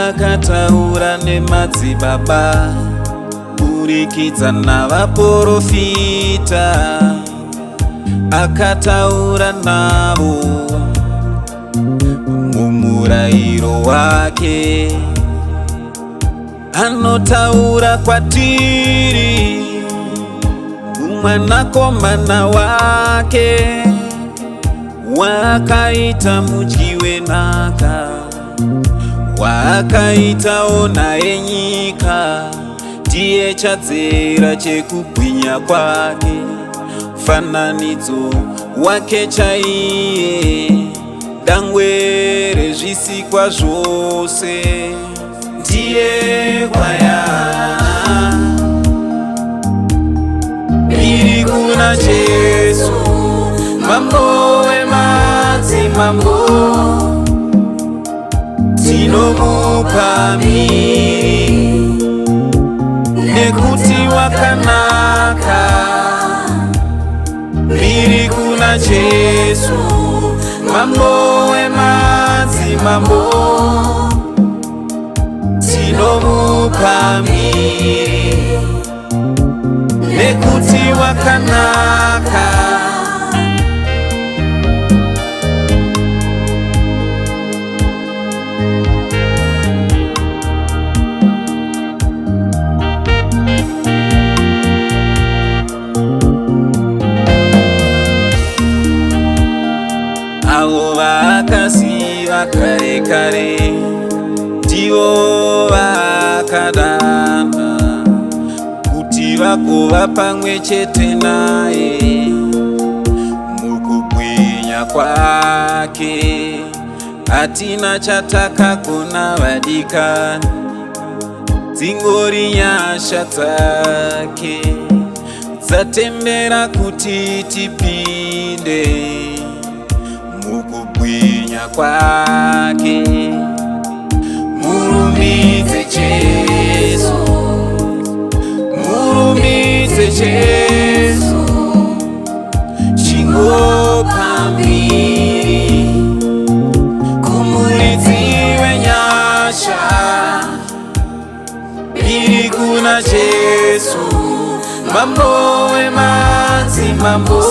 akataura nemadzibaba burikidza navaprofita, akataura navo mumurayiro wake. Anotaura kwatiri mumwanakomana wake, wakaita mudyi wenhaka, wakaitawo naye nyika. Ndiye chadzera chekubwinya kwake, mufananidzo wake chaiye, dangwe rezvisikwa zvose. Ndiye kwaya iri kuna Jesu, mambo wemadzimambo. Tinomupa miri nekuti wakanaka. Miri kuna Jesu, mambo wemadzimambo. Tinomupa miri nekuti wakanaka. Avo vakasiva kare kare ndivo vakadana kuti vagova pamwe chete naye mukubwinya kwake. Hatina chatakagona vadikani, dzingori nyasha dzake dzatendera kuti tipinde mukubwinya kwake. Murumbidze Jesu, murumbidze Jesu, chingopa miri kumuridzi wenyasha. Iri kuna Jesu, mambo wemadzimambo.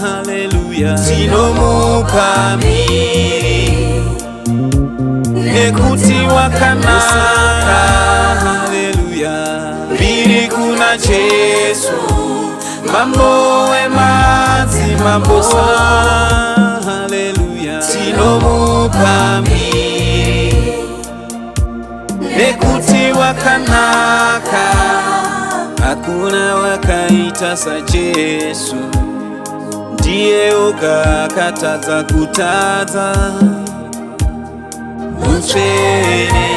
Haleluya. Tinomupa miri nekuti wakanaka. Haleluya. Miri kuna Jesu, mambo wemadzimambo. Haleluya. Tinomupa miri nekuti wakanaka. Hakuna wakaita saJesu, ndiye oga akatadza kutadza. Mutsvene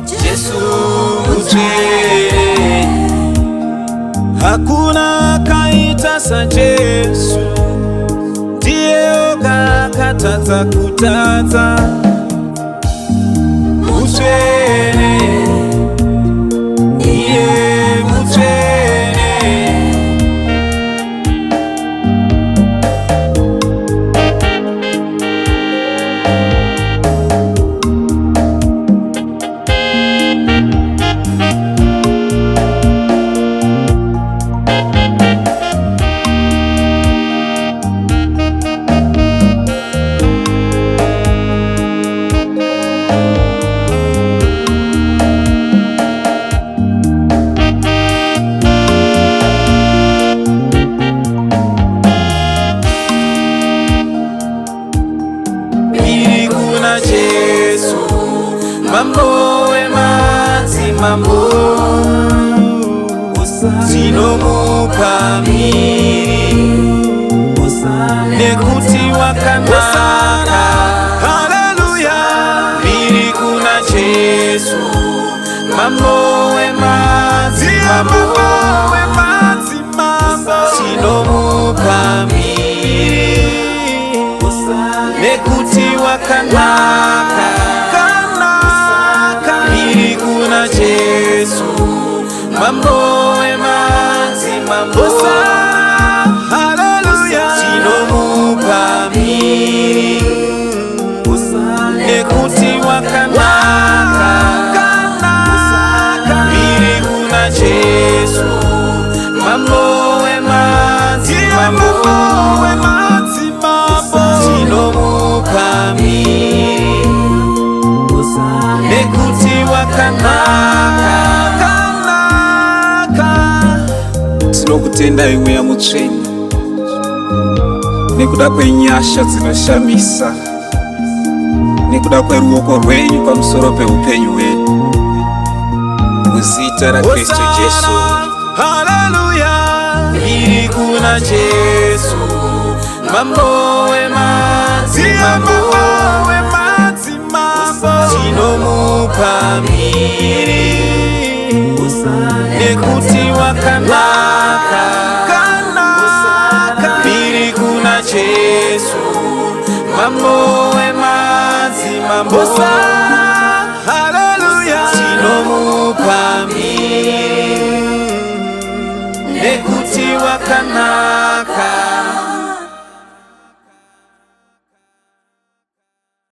Jesu, mutsvene. Hakuna akaita saJesu, ndiye oga akatadza kutadza. Mutsvene, iye mutsvene. Jesu, mambo wemadzimambo. Tinomupa miri nekuti wakanaka. Haleluya. Miri kuna Jesu, mambo wemadzimambo. Tinomupa miri nekuti wakanaka. Miri kuna Jesu, mambo wemadzimambo. Haleluya. Tinomupa miri nekuti tenda imwe ya mutsvene nekuda kwenyasha dzinoshamisa nekuda kweruoko rwenyu pamusoro peupenyu hwedu muzita raKristu Jesu. Haleluya. Iri kuna Jesu mambo wemadzimambo tinomupa miri nekuti wakanaka. Iri kuna Jesu mambo wemadzimambo tinomupa miri nekuti wakanaka.